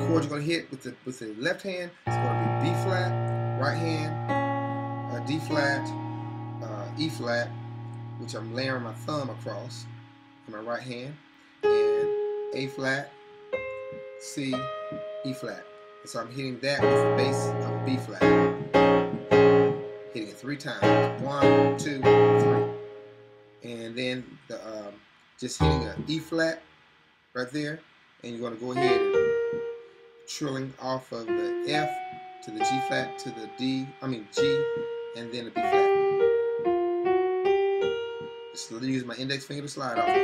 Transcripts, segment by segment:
chord you're going to hit with the left hand is going to be B flat, right hand, D flat, E flat, which I'm layering my thumb across in my right hand, and A flat, C, E flat. And so I'm hitting that with the bass of a B flat. Hitting it 3 times. 1, 2, 3. And then just hitting an E flat right there, and you're going to go ahead and trilling off of the F to the G flat to the G, and then the B flat. Just use my index finger to slide off it.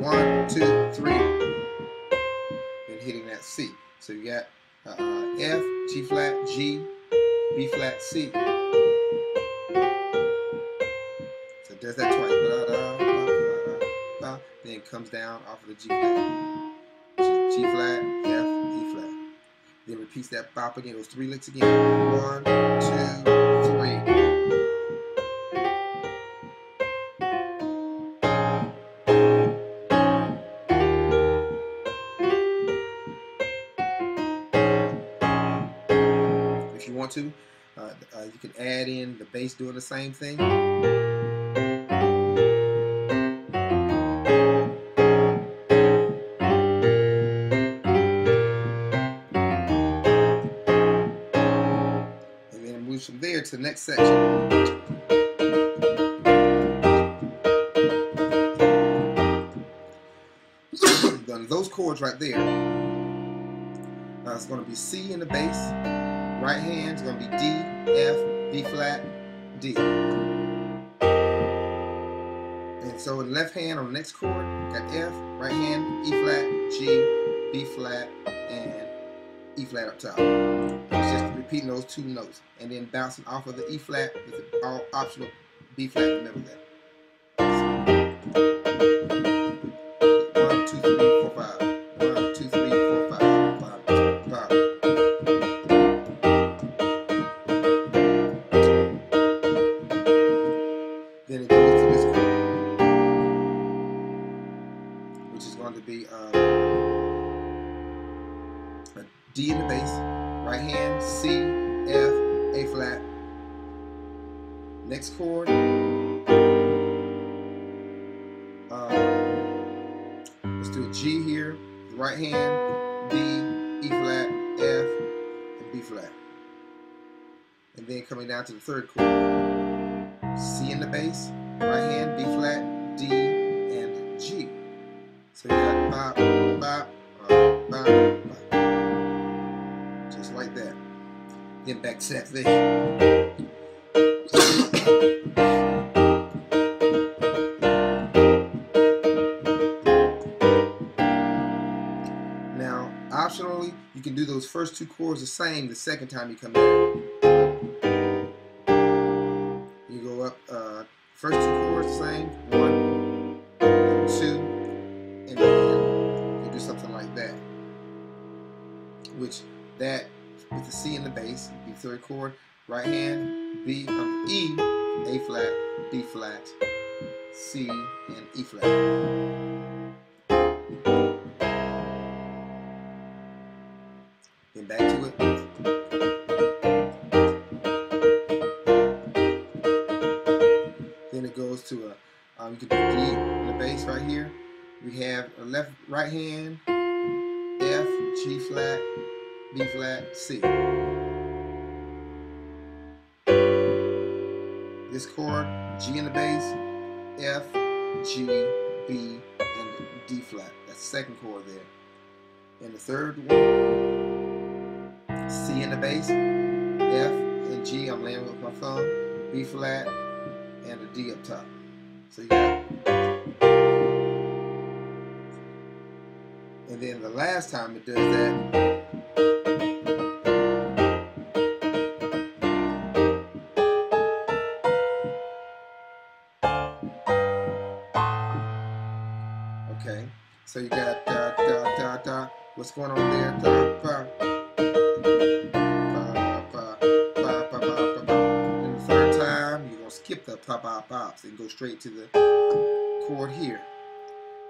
1, 2, 3, and hitting that C. So you got F, G flat, G, B flat, C. So it does that twice. Then it comes down off of the G flat. G flat, F, E flat. Then repeats that bop again, those 3 licks again. 1, 2, 3. If you want to, you can add in the bass doing the same thing. From there to the next section. Those chords right there, it's going to be C in the bass, right hand is going to be D, F, B flat, D. And so in left hand on the next chord, got F, right hand, E flat, G, B flat, and E flat up top. It's just repeating those 2 notes and then bouncing off of the E flat with the all optional B flat in the middle of that. 1, 2, 3, 4, 5. 1, 2, 3, 4, 5. 5. Then it goes to this chord, which is going to be a D in the bass, right hand, C, F, A flat. Next chord, let's do a G here, right hand, D, E flat, F, and B flat. And then coming down to the third chord, C in the bass, right hand, B flat, D, and G. So you got bop, bop, bop, bop, bop. Just like that. Then back to that thing. Now, optionally, you can do those first 2 chords the same the second time you come in. You go up, first 2 chords the same, 1, 2, and then you do something like that. Which that with the C in the bass, the third chord, right hand, B, E, A flat, B flat, C, and E flat. Then back to it. Then it goes to a, you can do D in the bass right here. We have a right hand, F, G flat, B flat, C. This chord, G in the bass, F, G, B, and D flat. That's the second chord there. And the third one, C in the bass, F and G, I'm laying with my thumb, B flat, and a D up top. So you got, and then the last time it does that, okay, so you got da da da da. What's going on there? Da pa pa pa pa pa pa pa pa. And the third time, you're gonna skip the pa pa pops and go straight to the chord here.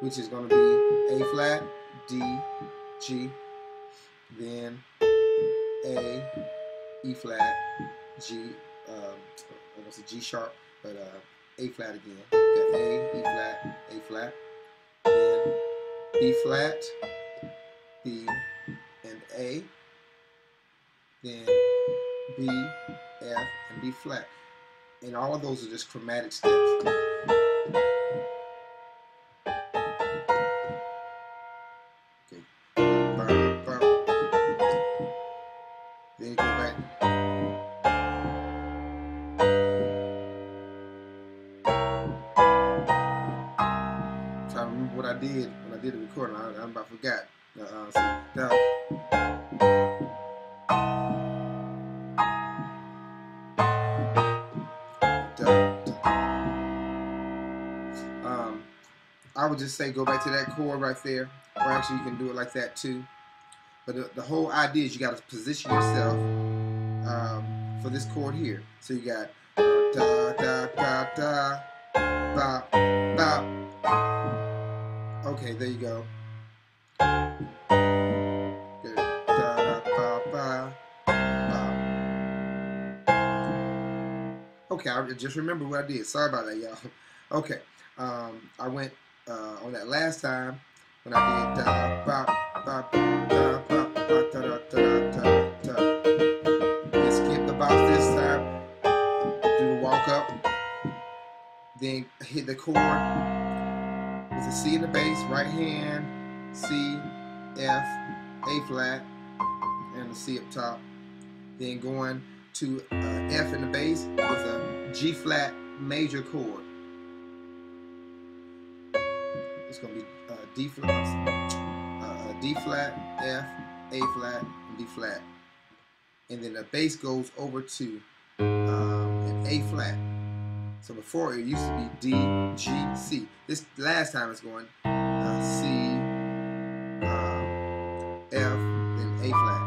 which is going to be A flat, D, G, then A, E flat, G, almost a G sharp, but A flat again. Got A, E flat, A flat, then B flat, B, and A, then B, F, and B flat. And all of those are just chromatic steps. Okay. Then you go back. I'm trying to remember what I did when I did the recording. I about forgot. I would just say go back to that chord right there, or actually you can do it like that too. But the whole idea is you got to position yourself for this chord here. So you got da da da da, ba ba. Okay, there you go. Good. Da da ba ba ba. Okay, I just remember what I did. Sorry about that, y'all. Okay, I went on that last time when I did da ba ba da ba ba da da da da da. Then skip the box this time. Do the walk up. Then hit the chord with a C in the bass, right hand, C, F, A flat, and a C up top. Then going to F in the bass with a G flat major chord. It's going to be D flat, D flat, F, A flat, and D flat. And then the bass goes over to an A flat. So before it used to be D, G, C. This last time it's going C, F, then A flat.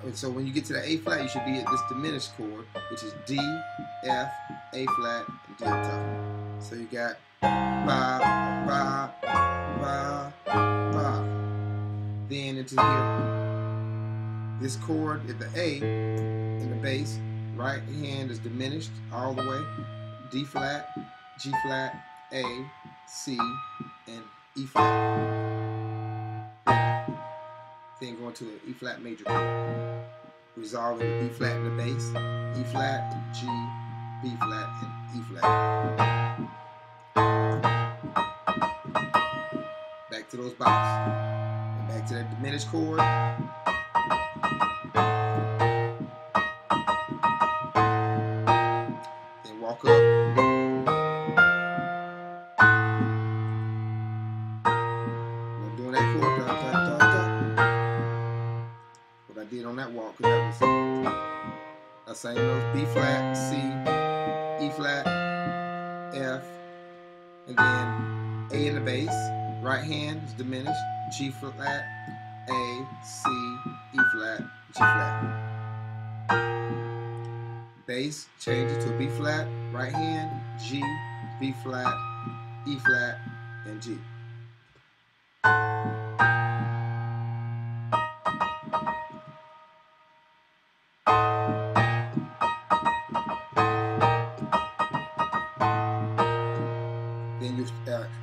And so when you get to the A flat, you should be at this diminished chord, which is D, F, A flat, and D up top. So you got ba, ba, ba, ba. Then into here, this chord is the A in the bass. Right hand is diminished all the way. D flat, G flat, A, C, and E flat. Then going to an E flat major chord. Resolving the B flat in the bass. E flat, G, B flat, and E flat. Back to those boxes. And back to that diminished chord. Walk up. I'm doing that chord. Da, da, da, da. What I did on that walk, because that was I sang those B flat, C, E flat, F, and then A in the bass. Right hand is diminished. G flat, A, C, E flat, G flat. Bass, change it to a B flat, right hand, G, B flat, E flat, and G.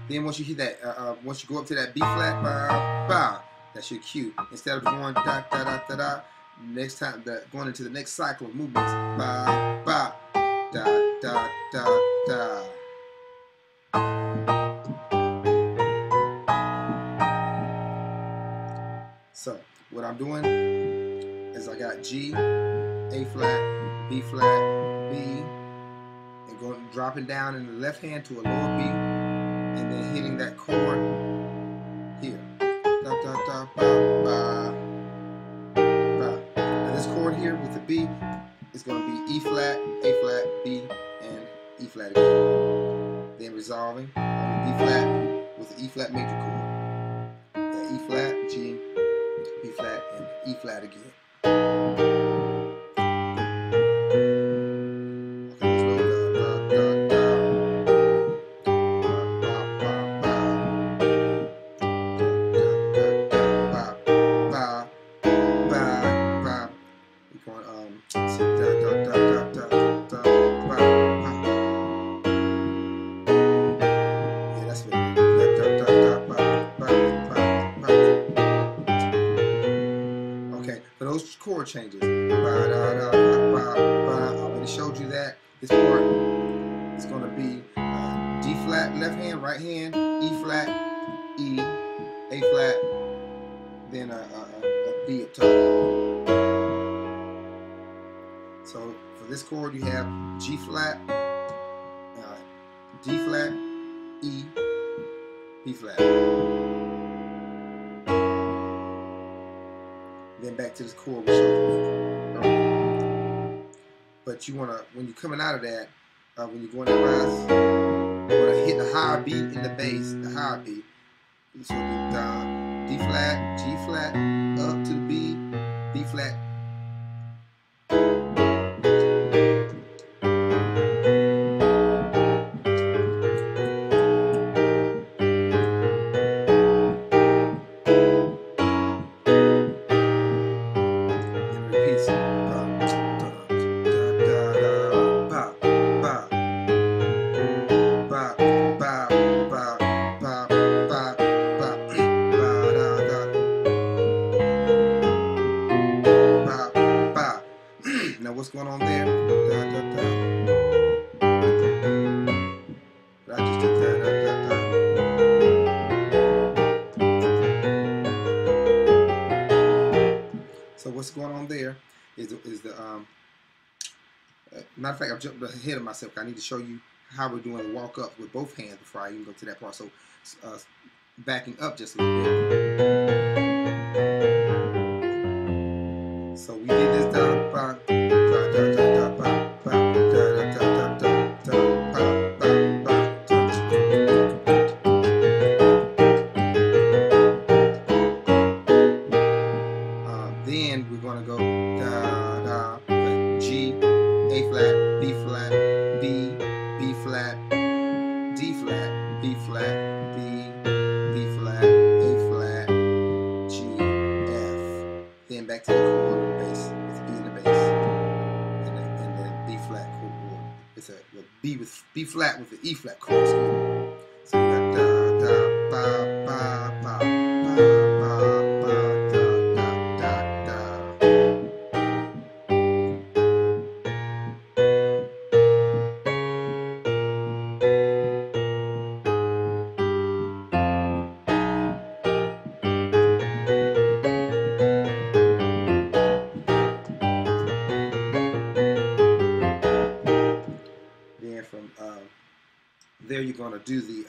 Then once you hit that, once you go up to that B flat, ba ba, that's your cue. Instead of going da da da da da. Next time, going into the next cycle of movements, ba ba, da da da da. So what I'm doing is I got G, A flat, B flat, B, and going dropping down in the left hand to a lower B, and then hitting that chord here, da da da ba ba. Chord here with the B is going to be E flat, A flat, B, and E flat again. Then resolving on the B flat with the E flat major chord. The E flat, G, B flat, and E flat again. That's what it is. Okay, for those chord changes, I already showed you that. This part is going to be D flat, left hand, right hand, E flat, E, A flat, then a B up top. So for this chord, you have G flat, D flat, E, B flat. Then back to this chord we showed you earlier. But you wanna, when you're coming out of that, when you're going to rise, you wanna hit the higher beat in the bass, the higher beat. So D flat, G flat, up to the B, B flat. Now what's going on there? But I just did So what's going on there is the matter of fact, I've jumped ahead of myself. I need to show you how we're doing the walk up with both hands before I even go to that part. So backing up just a little bit. So we did this down. Then we're going to go G, A flat, B flat, B, B flat, D flat, B flat, B, B flat, A flat, G, F. Then back to the chord in the bass. It's B in the bass, and then B flat chord. It's a B flat with the E flat chord. So we got ba ba ba ba ba ba da da da. Then from there you're gonna do the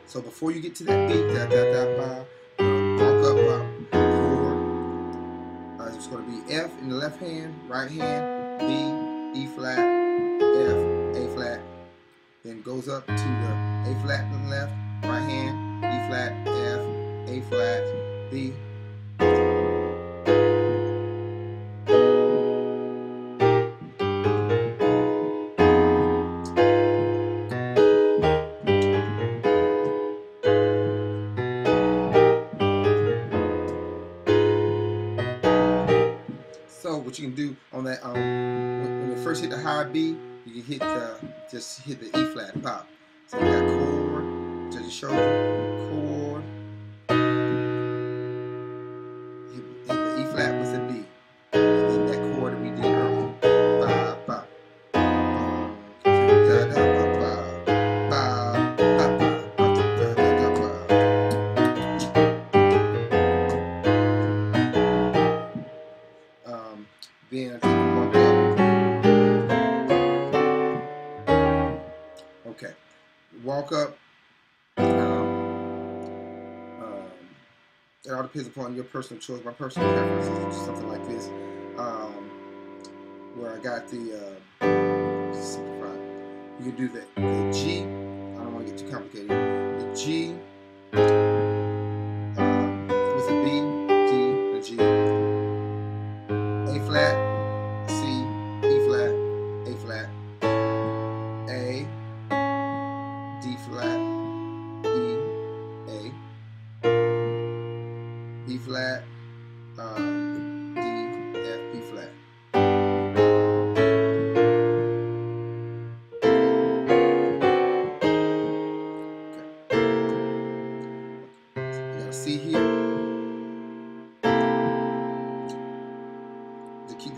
So before you get to that beat, walk up chord. It's going to be F in the left hand, right hand, B, E flat, F, A flat. Then goes up to the A flat in the left, right hand, E flat, F, A flat, B. So what you can do on that, when you first hit the high B, you can hit just hit the E flat pop. So we got chord, just show you chord, hit the E flat with the B, and then that chord that we did earlier. Ba ba. Then I take a walk up. Okay, walk up. It all depends upon your personal choice. My personal preference is something like this, where I got the simplified. You can do the G. I don't want to get too complicated. The G with a B, G, and a G. A flat, C, E flat, A flat, A, D flat, E, A, B flat, D, F, B flat.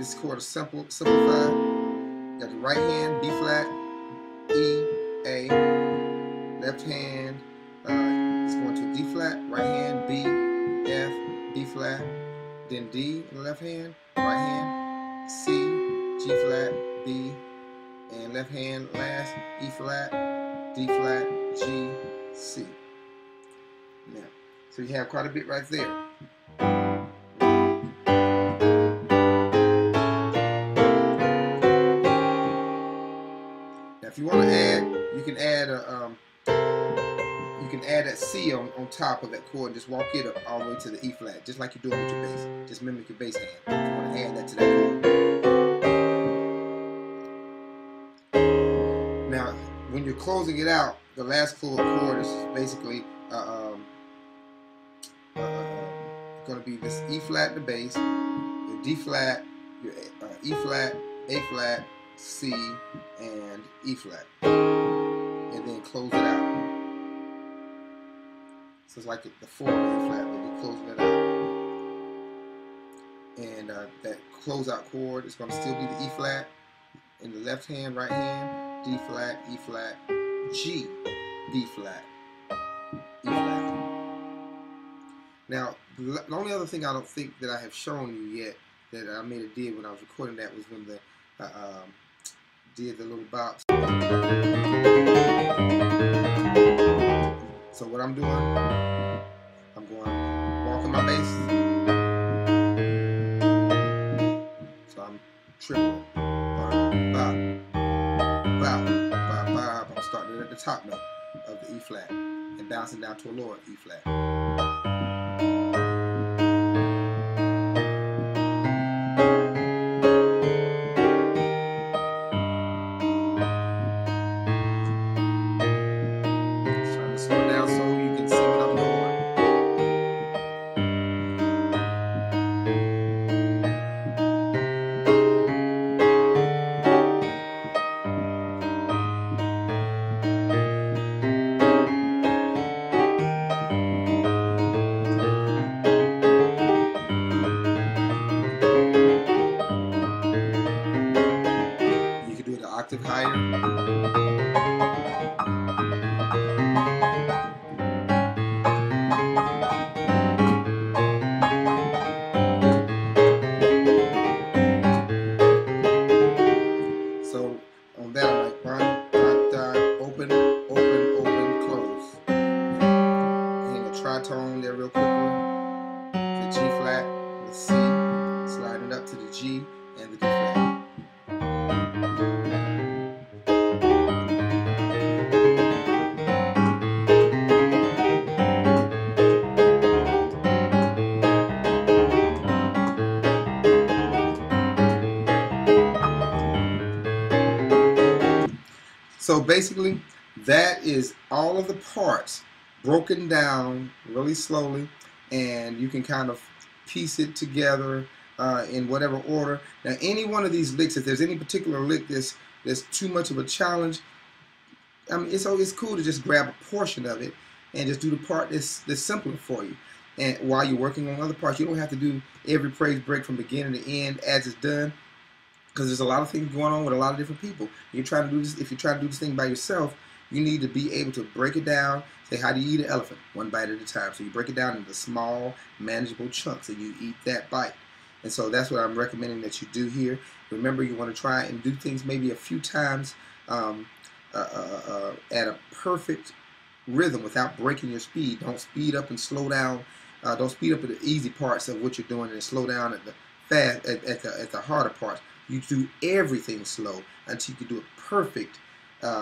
this chord is simplified. You got the right hand, B flat, E, A. Left hand, it's going to a D flat. Right hand, B, F, B flat. Then D in the left hand. Right hand, C, G flat, B. And left hand, last, E flat, D flat, G, C. Now, so you have quite a bit right there. Now, if you want to add, you can add that C on top of that chord and just walk it up all the way to the E flat, just like you're doing with your bass. Just mimic your bass hand. If you want to add that to that chord. Now, when you're closing it out, the last chord is basically going to be this E flat in the bass, your D flat, your E flat, A flat, C, and E flat, and then close it out. So it's like the 4 A flat, but you're closing it out. And that closeout chord is going to still be the E flat in the left hand, right hand, D flat, E flat, G, B flat, E flat. Now, the only other thing I don't think that I have shown you yet that I made a did when I was recording that was when the did the little box. So what I'm doing, I'm going walking my bass. So I'm tripling. I'm starting at the top note of the E flat and bouncing down to a lower E flat. Octave higher. So on that I'm like one, open, close. Hitting a tritone there real quickly. The G flat, the C, sliding up to the G and the D flat. So basically, that is all of the parts broken down really slowly, and you can kind of piece it together in whatever order. Now, any one of these licks, if there's any particular lick that's too much of a challenge, I mean, it's cool to just grab a portion of it and just do the part that's simpler for you. And while you're working on other parts, you don't have to do every praise break from beginning to end as it's done. Because there's a lot of things going on with a lot of different people. You're trying to do this. If you try to do this thing by yourself, you need to be able to break it down. Say, how do you eat an elephant? One bite at a time. So you break it down into small, manageable chunks, and you eat that bite. And so that's what I'm recommending that you do here. Remember, you want to try and do things maybe a few times at a perfect rhythm without breaking your speed. Don't speed up and slow down. Don't speed up at the easy parts of what you're doing and slow down at the at the harder parts. You do everything slow until you can do it perfect,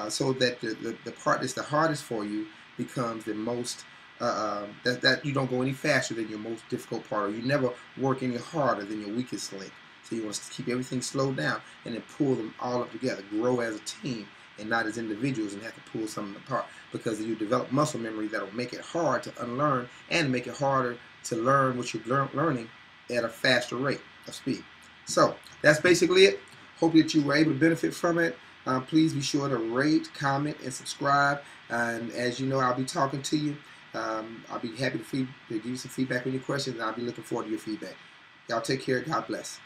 so that the part that's the hardest for you becomes the most, that you don't go any faster than your most difficult part, or you never work any harder than your weakest link. So you want to keep everything slowed down and then pull them all up together, grow as a team and not as individuals, and have to pull something apart, because you develop muscle memory that'll make it hard to unlearn and make it harder to learn what you're learning at a faster rate of speed. So that's basically it. Hope that you were able to benefit from it. Please be sure to rate, comment, and subscribe. And as you know, I'll be talking to you. I'll be happy to give you some feedback on your questions, and I'll be looking forward to your feedback. Y'all take care. God bless.